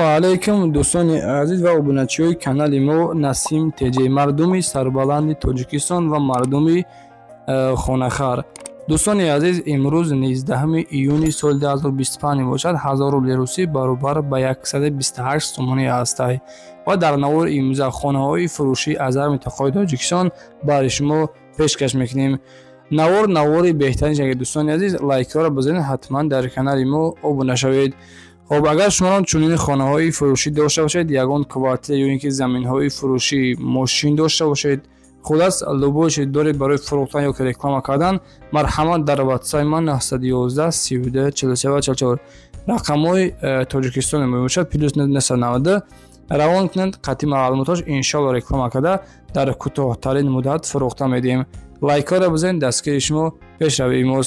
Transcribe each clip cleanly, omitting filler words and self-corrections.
Ассалому алайкум дӯстони азиз ва обуначиҳои канали мо Насим Теҷе, мардуми сарбаланди Тоҷикистон ва мардуми хонахар. Дӯстони азиз, имрӯз 19 июни соли 2025 мебошад. 1000 рубли русӣ баробар ба 128 сомонӣ ҳастай ва дар навори имрӯза хонаҳои фурӯшӣ аз ҳар минтақаҳои Тоҷикистон бари шумо пешкаш мекунем. Навори беҳтарин. Дӯстони азиз, лайкҳоро бизанед, ҳатман дар канали мо обуна шавед. خب اگر شما چنین خانه‌های فروشی داشته باشید، یگان کوارتر یا اینکه زمین‌های فروشی ماشین داشته باشید، خلاص لوگوش دارید برای فروختن یا رکلام کردن، مرحمت در واتساپ من 911 32 43 44 رقم‌های تاجیکستان میباشد پلاس 990 روان کنند. قطعی معلوماتش ان شاء الله رکلام کرده در کوتاه‌ترین مدت فروخته میدیم. لایک را بزنید، دستگیر شما پیش رویم.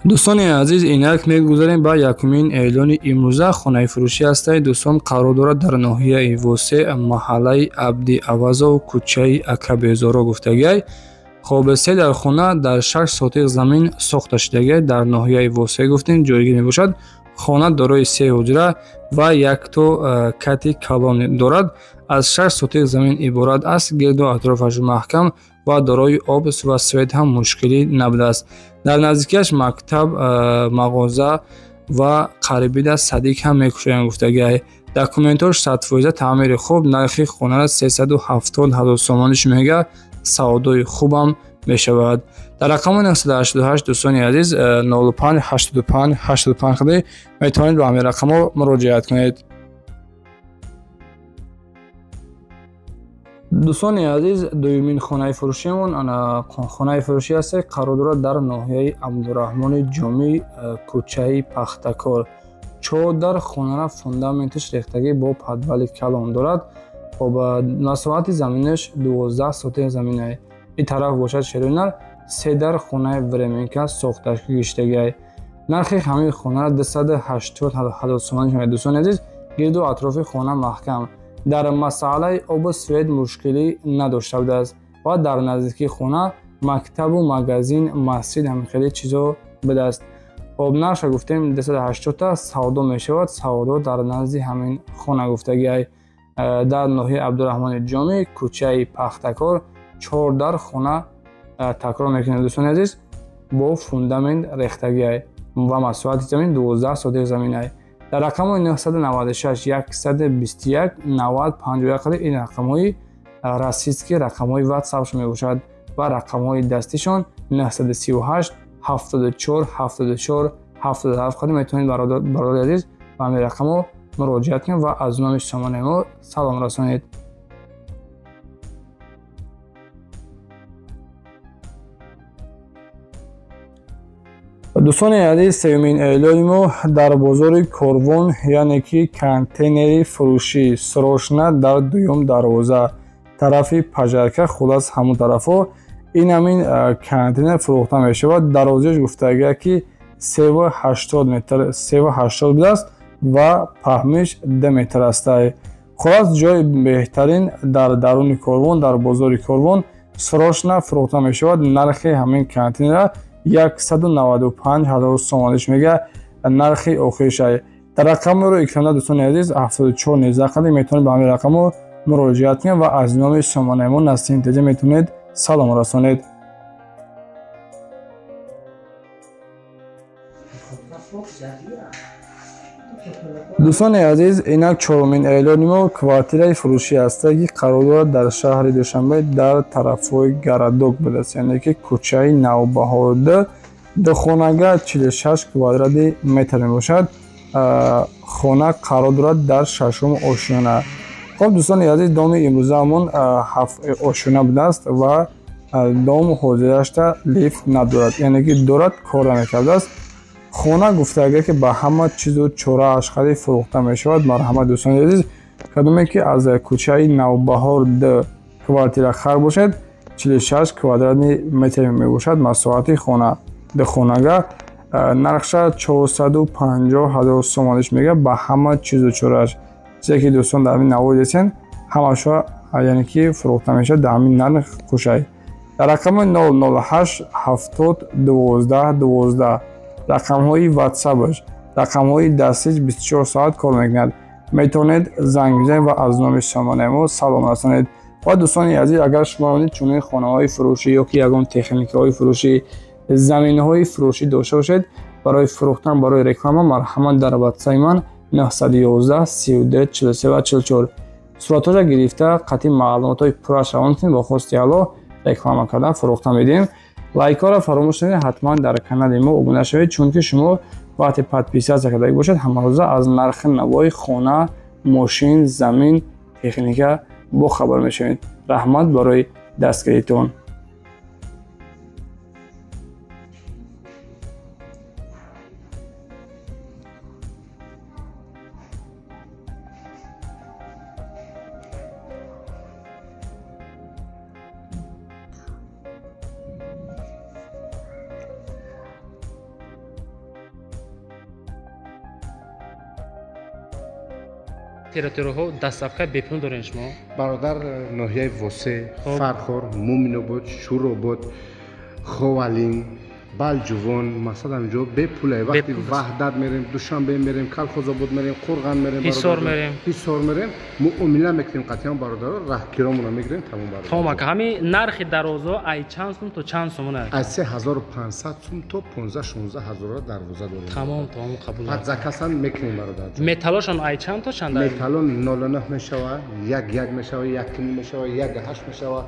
دوستان عزیز، اینک میگذاریم با یکمین اعلان امروزه خانه فروشی است. دوستان قرار دارد در ناحیه واسه محله عبدی عوضا و کوچه اکبزارا گفتگی. خب سه در خانه در 6 سوتق زمین ساخته شده در ناحیه واسه گفتیم جایگیر می باشد. خانه دارای 3 حجره و یک تا کتی کلان دارد. از 6 سوتق زمین عبارت است. گرد و اطرافش محکم و دارای آب و سوید هم مشکلی نبوده است. در نزدیکش مکتب، مغازه و قریبی صدیق هم میکشند گفتگی. دکومنتاش 100% تعمیر خوب. نرخ خانه را 370,000 سومانش میگه. سعودای خوبم میشود. در رقم 988 دوستان عزیز 05 85 85 خدای میتونید به همین رقم مراجعه کنید. دوستان عزیز، دومین خانه فروشیمون خانه فروشی است. قرار دارد در ناحیه عبدالرحمن جامی کوچه پختکار. چادر خانه را فوندامنتش ریختگی با پدبل کلان دارد. خب مساحت زمینش 12 سوتق زمین است. این طرف باشد شیرینر 3 در خانه ورمینکا ساخته گشتگی. نرخ همین خانه را 280,000 سومانی شده. دوستان عزیز، گرد و اطراف خانه محکم. در مسئله آب سوید مشکلی نداشته بوده است و در نزدیکی خانه مکتب و مغازین، مسجد هم خیلی چیزا بوده است. خب نرخ گفتیم 280 تا سودا می شود. سودا در نزدیک همین خانه گفتگی در ناحیه عبدالرحمن جامی کوچه پختکار 4 در خانه تکرار میکنه. دوستان عزیز، با فوندامنت ریختگی و مساحت زمین 12 سوتق زمین است. در رقم 996 121 90 51 این رقم‌های رسید که رقم‌های واتساپش میباشد و رقم‌های دستیشان 938 74 74 77 خود میتونید برادر عزیز به همین رقم‌ها مراجعه کنید و از نام سامان ما سلام رسانید. دوستان عزیز، سومین اعلان ما در بازار کاروان یعنی که کانتینری فروشی سروشنا در دوم دروازه طرف پژرکه، خلاص همون طرفا این همین کانتینر فروخته می شود. دروازهش گفتگی که 380 متر 380 بوده است و پهمش 10 متر است. خلاص جای بهترین در درون کاروان، در بازار کاروان سروشنا فروخته می شود. نرخ همین کانتینر 195,000 سومانش میگه. نرخ آخرش است. در رقم رو اکران دوستان عزیز 74 19 خدای میتونید به همین رقم مراجعه کنید و از نام سامان ما نسیم تجه میتونید سلام رسانید. دوستان عزیز، اینک چهارمین اعلان ما کوارتر فروشی است که قرار دارد در شهر دوشنبه در طرف‌های گردوک بوده است، یعنی که کوچه نوبهار دو خانه 46 کوادرات متر میباشد. خانه قرار دارد در ششم آشیانه. خب دوستان عزیز، دام امروزه همون 7 آشیانه بوده است و دام حاضرش لیفت ندارد، یعنی که دارد کار نکرده است. خانه گفتگی که به همه چیز و چوره اشخاصی فروخته می شود. مرحمت دوستان عزیز، کدومی که از کوچه نوبهار دو کوارتر خر باشد 46 کوادرات متر می باشد. مساحت خانه ده خانه نرخش 450,000 سومانش میگه. به همه چیز و چورهش چیزی که دوستان در همین نوع دیسین همه شو یعنی که فروخته می شود در همین نرخ کوچه. дар рақами 008 70 12 12 рақамҳои ватсапаш, рақамҳои дастиш 24 соат кор мекунад. метавонед занг бизанед ва аз номи сомонаи мо салом расонед. ва дӯстони азиз, агар шумо чунин хонаҳои фурӯшӣ ё ки ягон техникаҳои фурӯшӣ, заминҳои фурӯшӣ дошта бошед, барои фурӯхтан, барои реклама, марҳамат дар ватсаи ман 911 32 43 44 суратҳоро гирифта қатъи маълумотҳои пурраш равон кунед. бо хости Аллоҳ реклама кардан фурӯхта медиҳем. лайкҳоро фаромӯш накунед. ҳатман дар канали мо обуна шавед, чунки шумо вақте подписатсия карда бошед ҳамарӯза аз нархи навои хона, мошин, замин, техника бохабар мешавед. раҳмат барои дастгиритон. Територияҳо дастсафка бепул дорем шумо? бародар ноҳияи восе, фархор, муминобод, шӯробод, ховалин, балҷувон, масалан ҷо бепулай. вақти ваҳдат мерем, душанбе мерем, калхозобод мерем, қурған мерем, ҳисор мерем, муомила мекунем. қатъиян бародаро раҳкиромона мегирем. тамом бародар. Тамом ака. ҳамин нархи дарозо ай чанд сум то чанд сум аст? аз 3500 сум то 15-16 ҳазора дарвоза дорем. Тамом қабул. подзакасан мекунем бародар. металлошон ай чанд то чанд? металлон 09 мешавад, 1 мешавад, 1 мешавад, 1.8 мешавад,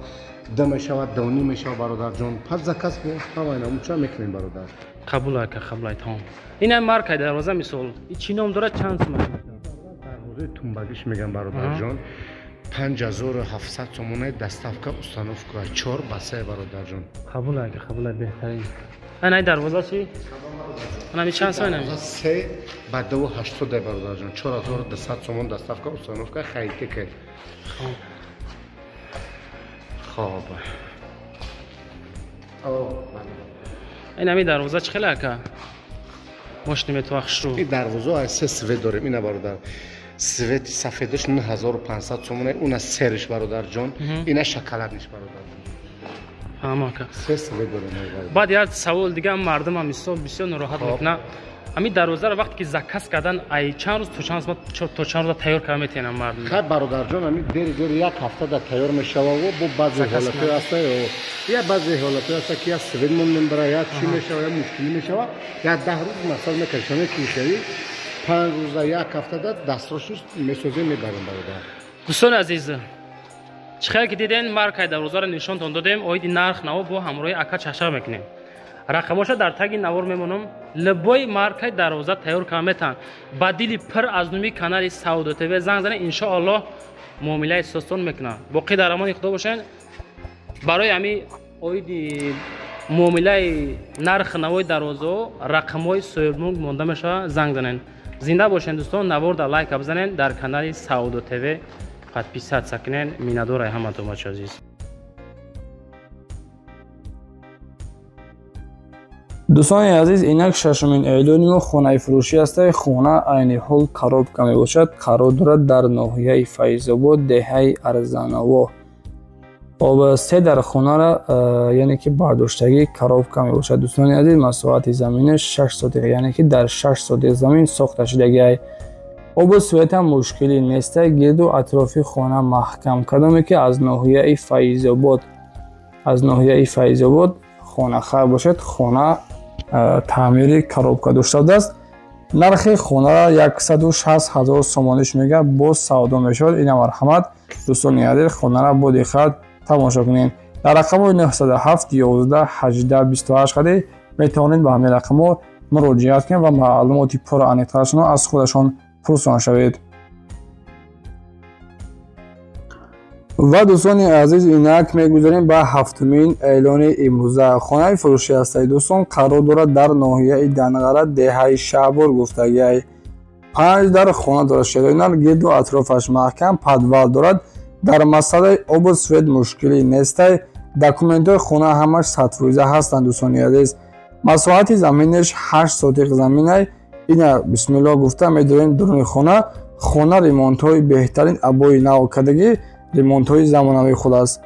2 мешавад, 2.5 мешавад бародар ҷон. подзаказ бо ҳамаина муча мекунем бародар. қабул ака, қабул ай тамом. ин ай маркаи дарвоза мисол чӣ ном дорад, чанд сум аст? дарвозаи тумбагиш мегам бародар ҷон. 5700 сомонаи доставка установка 4 басаи бародар ҷон. қабул ака, қабул ай беҳтарин. ай дарвоза чӣ? ана чанд сом ин? 3 ба 280 дай бародар ҷон. 4200 сомон доставка установка хайтеке. خب این همی دروازه چه خیلی اکا؟ ماشینی تو اخش رو این دروازه از سه سوید داریم. اینه برادر سوید سفیدش 9500 تومانه. اون از سرش برادر جان. اینه شکلاتش برادر فهم اکا. سه سوید داریم. بعد یاد سوال دیگه مردم هم بسیار ناراحت میکنن. همین دروازه رو وقتی که زکاس کردن ای چند روز تو چند روز تیار کردن میتونن مردم. خب برادر جان همین دیر یک هفته در تیار میشه و با بعضی حالتی هست یا بعضی حالتی هست که از سوید مون برای یا چی میشه یا مشکلی میشه یا 10 روز مثلا میکشونه کیشی 5 روز یک هفته در دسترسش میسازه میبرن برادر. دوستان عزیز چخیلی که دیدین مارکای دروازه رو نشونتون دادیم. اوید نرخ نو با همراه اکا چشم میکنیم. رقماشو در تگ نوار میمونم. لبای مارکای دروازه تیار کامیتن. بدیلی پر از نمی کانال سعودی تیوی زنگ زنه ان شاء الله معامله سستون میکنه. باقی در امان خدا باشین. برای همی اوید معامله نرخ نوای دروازه رقمای سویرمون مونده میشه زنگ زنن. زنده باشین دوستان. نوار در لایک بزنین. در کانال سعودی تیوی подписаться سکنین. مینادور همتون بچه عزیز. دوستان عزیز اینک ششمین اعلانی ما خانه فروشی است. خانه عین حال коробка میباشد. قرار دارد در ناحیه فیض‌آباد دهه ارزان‌آوا. آب سه در خانه را یعنی که برداشتگی коробка میباشد. دوستان عزیز مساحت زمین 6 سوتیق یعنی که در 6 سوتیق زمین ساخته شده. آب سویت هم مشکلی نیست. گرد و اطراف خانه محکم کدامی که از ناحیه فیض‌آباد خانه خر باشد. خانه تعمیری коробка داشته است. نرخ خانه را 160,000 سومانش میگه. باز سودا میشد. این مرحمت دوستان عزیز خانه را با دقت تماشا کنین. در رقم 907 11 18 28 قدی میتونید به همین رقم مراجعت کنید و معلوماتی پر انیترشون از خودشان پرسان شوید. و دوستان عزیز اینک میگذاریم به هفتمین اعلان امروزه. خانه فروشی است دوستان. قرار دارد در ناحیه دنغره دهه شعبور گفتگی 5 در خانه دارد. شیرینال گرد و اطرافش محکم پدول دارد. در مسئله آب سفید مشکلی نیست. دکومنت های خانه همش سطح‌رویزه هستند دوستان عزیز. مساحت زمینش 8 سوتیق زمینه. اینا بسم الله گفته می‌داریم درون خانه ریمونت های بهترین ابای نو کردگی ریمونت های زمانوی خود است.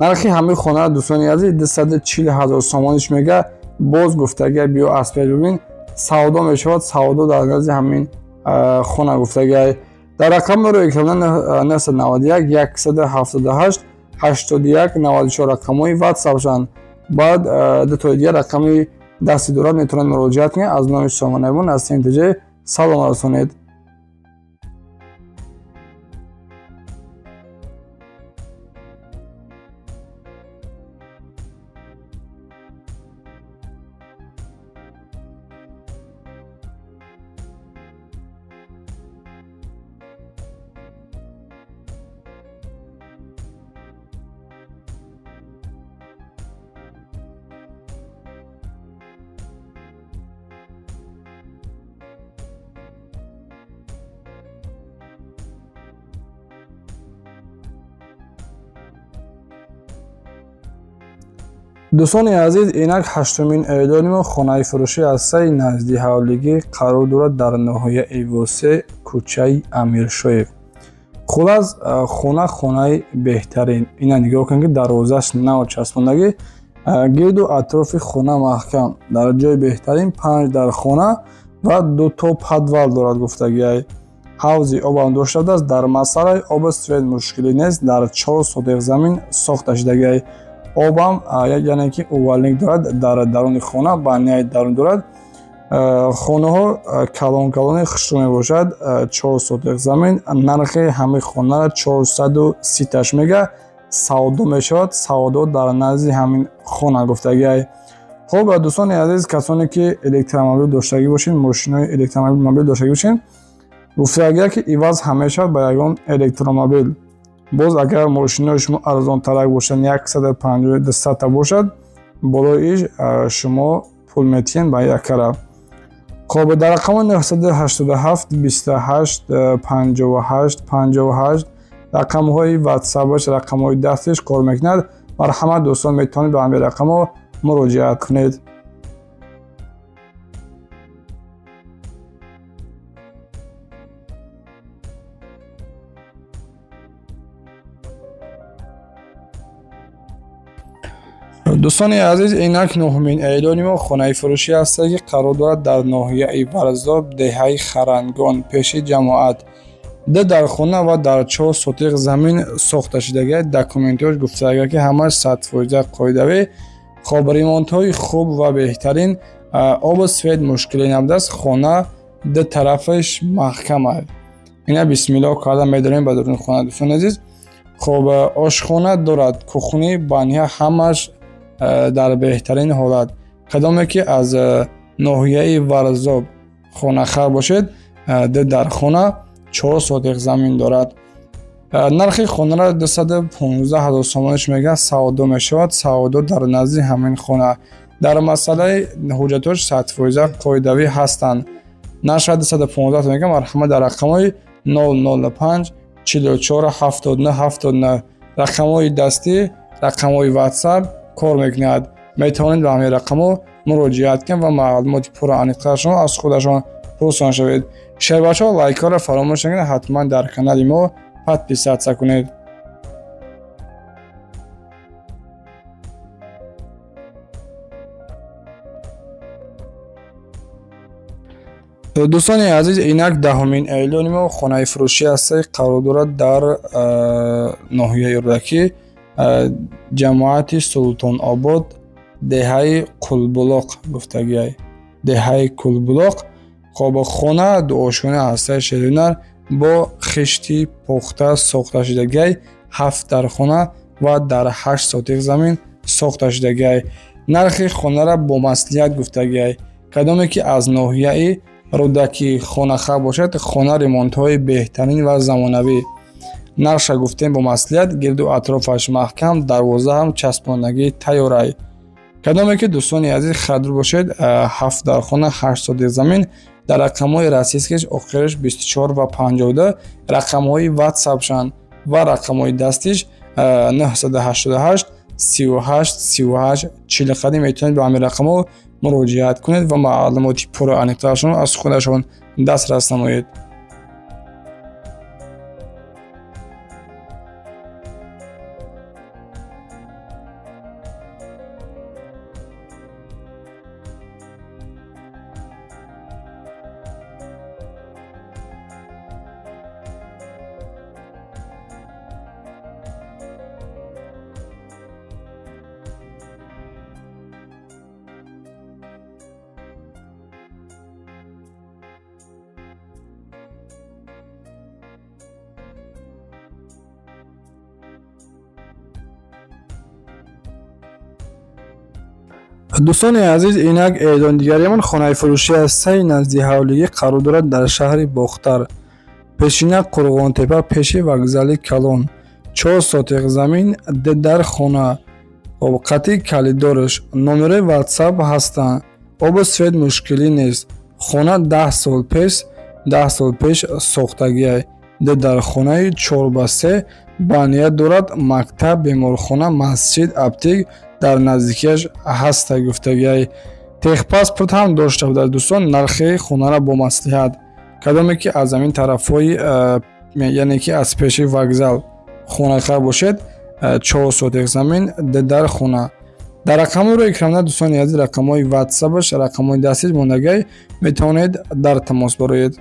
нархи ҳамин хона дӯстони азиз 240,000 сомониш мега. боз гуфта агар биё аспект бибин савдо мешавад, савдо дар нази ҳамин хона гуфта агар дар рақамро экрана 991 178 81 94 рақамҳои ватсапшанд. баъд дутои дигар рақами дасти дурад метавонед муроҷиат кунед. аз номи Сомонайвон аз СНТЖ салом расонед. дӯстони азиз, инак ҳаштумин эълони мо хонаи фурӯшӣ аз саи назди ҳавлигӣ қарор дорад дар ноҳияи Восе, кӯчаи Амиршоев. хулас хонаи беҳтарин. Ина нигоҳ кунед ки дарвозааш нав часпондагӣ, гирду атрофи хона маҳкам, дар ҷои беҳтарин 5 дар хона ва 2 то подвал дорад гуфтагиай. ҳавзи обам дошта будааст. дар масъалаи оби свет мушкилӣ нест. дар 4 сотиқ замин сохта шудагиай. обам яъне ки увалник дорад дар даруни хона, баняи дарун дорад. хонаҳо калон-калони хушрӯ мебошад. 4 сотиқ замин. нархи ҳамин хонара 430 мега. савдо мешавад. савдо дар назди ҳамин хона гуфтагиай. хуб дӯстони азиз, касоне ки электромобил доштагӣ бошед, мошинои электромобил доштагӣ бошед, гуфтагиай ки иваз ҳамеша ба ягон электромобил. боз агар мошинои шумо арзонтарак бошад, 150-200 бошад, болои иш шумо пул метиҳед ба якара. хоб дар рақами 987 28 58 58 рақамҳои ватсапаш, рақамҳои дастиш кор мекунад. марҳамат дӯстон, метавонед ба ҳамин рақамҳо муроҷиат кунед. дӯстони азиз, инак нӯҳумин эълони мо хонаи фурӯшӣ аст ки қарор дорад дар ноҳияи Варзоб, деҳаи Харангон, пеши ҷамоат. дар хона ва дар 4 сотиқ замин сохта шудагиай. документҳош гуфтагиай ки ҳамаш 100% қоидавӣ. хоб ремонтҳои хуб ва беҳтарин. обу свет мушкилӣ набудааст. хона ду тарафаш маҳкам аст. ина бисмиллоҳ карда медорем ба дуруни хона. дӯстони азиз, хоб ошхона дорад, кухни, баня, ҳамаш дар беҳтарин ҳолат. кадоме ки аз ноҳияи Варзоб хонахар бошед, дар хона 4 сотиқ замин дорад. нархи хонара 215,000 сомониш мега. савдо мешавад. савдо дар назди ҳамин хона. дар масъалаи ҳуҷҷатош 100% қоидавӣ ҳастанд. нарша 215 мега. марҳамат дар рақамҳои 005 44 79 79 рақамҳои дастӣ, рақамҳои ватсап кор мекунад. метавонед ба ҳамин рақамҳо муроҷиат кунед ва маълумоти пурра аниқтарашон аз худашон пурсон шавед. шербачо лайкаро фаромӯш накунед. ҳатман дар канали мо подписатсия кунед. дӯстони азиз, инак даҳумин эълони мо хонаи фурӯшӣ аст ки қарор дорад дар ноҳияи Рӯдакӣ, ҷамоати Султонобод, деҳаи Қулбулоқ гуфтагиай. деҳаи Қулбулоқ. хоб хона дуошхона ҳастаи шедунар бо хишти пухта сохта шудагиай. 7 дар хона ва дар 8 сотиқ замин сохта шудагиай. нархи хонара бо маслиҳат гуфтагиай. кадоме ки аз ноҳияи Рӯдакӣ хонахар бошад, хона ремонтҳои беҳтарин ва замонавӣ. нарша гуфтем бо маслиҳат, гирду атрофаш маҳкам, дарвоза ҳам часпондагии тайёрай. кадоме ки дӯстони азиз харидар бошед, 7 дар хона 8 сотиқ замин. дар рақамҳои расискаш охираш 24 ва 52 рақамҳои ватсапшанд ва рақамҳои дастиш 988 38 38 40 метавонед ба ҳамин рақамҳо муроҷиат кунед ва маълумоти пурра аниқтарашон аз худашон дастрас намоед. дӯстони азиз, инак эълони дигаремон хонаи фурӯшӣ ҳастаи назди ҳавлигӣ қарор дорад дар шаҳри Бохтар, пешина Қурғонтепа, пеши вокзали Калон. 4 сотиқ замин, дар хона, қати калидораш, номераи WhatsApp ҳастанд. Обу свет мушкилӣ нест. Хона 10 сол пеш сохтагиай. Дар хонаи 4/3 бания дорад. Мактаб, беморхона, масҷид, аптек дар наздикиаш ҳаста гуфтагиай. Техпаспорт ҳам дошта будааст. Дӯстон, нархи хонара бо маслиҳат, кадоме ки аз замин тарафҳои яъне ки аз пеши вокзал хонаи хар бошед, 4 сотиқ замин дар хона. Дар рақамҳоро экранда дӯстони азиз, рақамҳои WhatsApp-аш, рақамҳои дастиш мондагай, метавонед дар тамос бароед.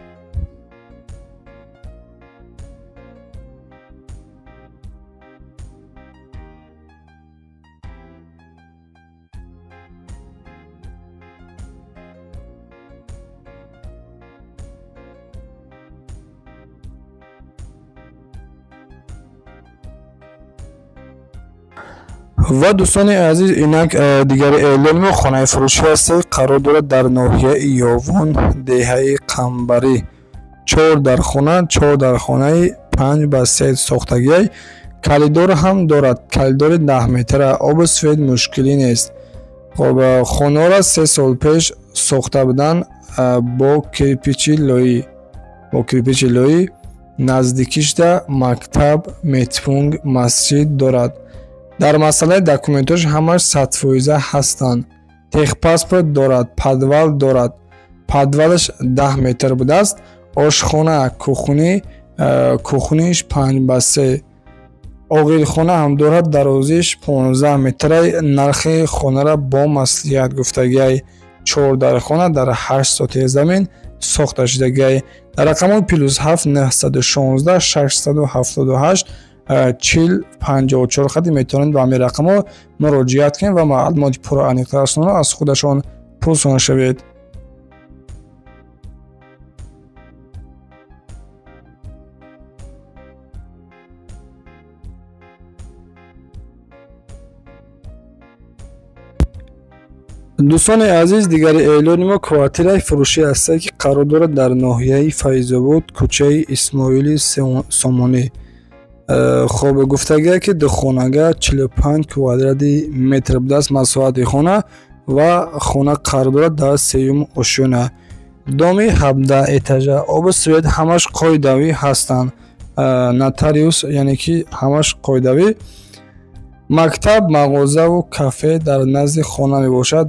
ва дӯстони азиз, инак дигари эълони мо хонаи фурӯшӣ ҳастаи қарор дорад дар ноҳияи Ёвон, деҳаи Қамбарӣ. 4 дар хона, 4 дар хонаи 5/3 сохтагиай. Калидор ҳам дорад. Калидори 10 метра. Обу свет мушкилӣ нест. Хоб, хонаро 3 сол пеш сохта буданд бо кирпичи лоӣ. Наздикишда мактаб, медпункт, масҷид дорад. Дар масъалаи документош ҳамаш 100% ҳастанд. Техпаспорт дорад. Подвал дорад. Подвалаш 10 метр будааст. Ошхона, кухниш 5/3. оғилхона ҳам дорад. Дарозиш 15 метрай. Нархи хонара бо маслиҳат гуфтагиай. 4 дар хона, дар 8 сотиқ замин сохта шудагиай. Дар рақамҳои +7 916 678 4054 хати метавонед ба ҳамин рақамҳо муроҷиат кунед ва маълумоти пурраниқтарро аз худашон пурсонда шавед. дӯстони азиз, дигари эълони мо квартираи фурӯшӣ ҳастае ки қарор дорад дар ноҳияи Файзобод, кӯчаи Исмоили Сомонӣ. хоб, гуфтагиае ки духонага 45 квадратӣ метр будааст масоҳати хона ва хона қарор дорад дар 3 ошӯна. доми 17 этажа. Обу свет ҳамаш қоидавӣ ҳастанд. Нотариус, яъне ки ҳамаш қоидавӣ. мактаб, мағозаву кафе дар назди хона мебошад.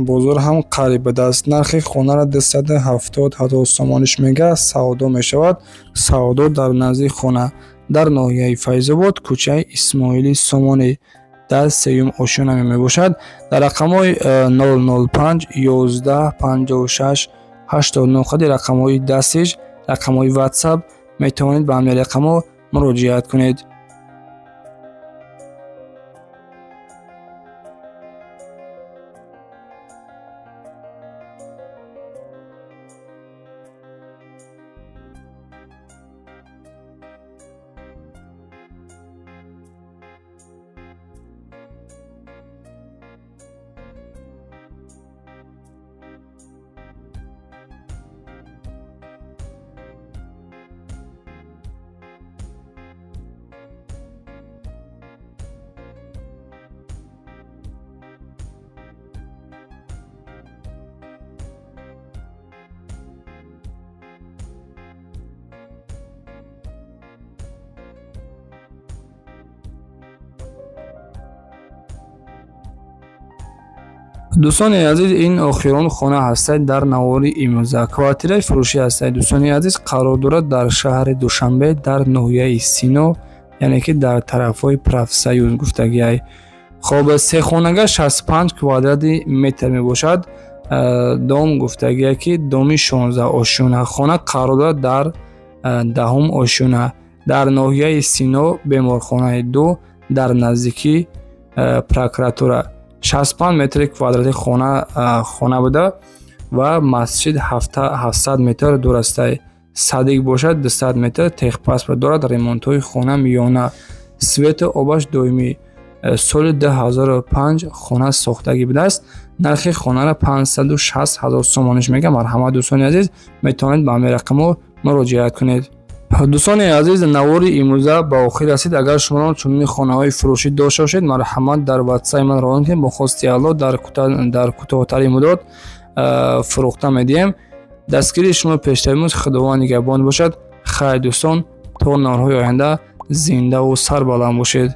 бозор ҳам қариб будааст. нархи хонара 270 ҳазор сомониш мега савдо мешавад. савдо дар назди хона дар ноҳияи Файзобод, кӯчаи Исмоили Сомонӣ дар 3 ошӯна мебошад. Дар рақамҳои 005 11 56 89 хади рақамҳои дастиш, рақамҳои WhatsApp метавонед ба ҳамин рақамҳо муроҷиат кунед. дӯстони азиз, ин охирон хона ҳастаи дар навори имрӯза. Квартираи фурӯшӣ ҳастаи дӯстони азиз қарор дорад дар шаҳри Душанбе, дар ноҳияи Сино, яъне ки дар тарафҳои Профсоюз гуфтагиай. хоб, сехонага 65 квадратӣ метр мебошад. дом гуфтагиае ки доми 16 ошӯна. хона қарор дорад дар 10 ошӯна дар ноҳияи Сино, беморхонаи 2 дар наздикии прокуратура. 65 метри квадратӣ хона буда ва масҷид 700 метр дур астай. садик бошад 200 метр. техпаспорт дорад. ремонтҳои хона миёна. свету обаш доимӣ. соли 2005 хона сохтагӣ будааст. нархи хона 560,000 сомониш мега. марҳамат дӯстони азиз, метавонед ба ҳамин рақамҳо муроҷиат кунед. дӯстони азиз, навори имрӯза ба охир расид. агар шумо чунин хонаҳои фурӯшӣ дошта бошед, марҳамат дар ватсайи ман раён кунед. бо хости аъло дар кӯтоҳтарин муддат фурӯхта медиҳем. дастгири шумо пештармӯз. худованд нигаҳбон бошад. хайр дӯстон, то наврҳои оянда зиндаву сарбаланд бошед.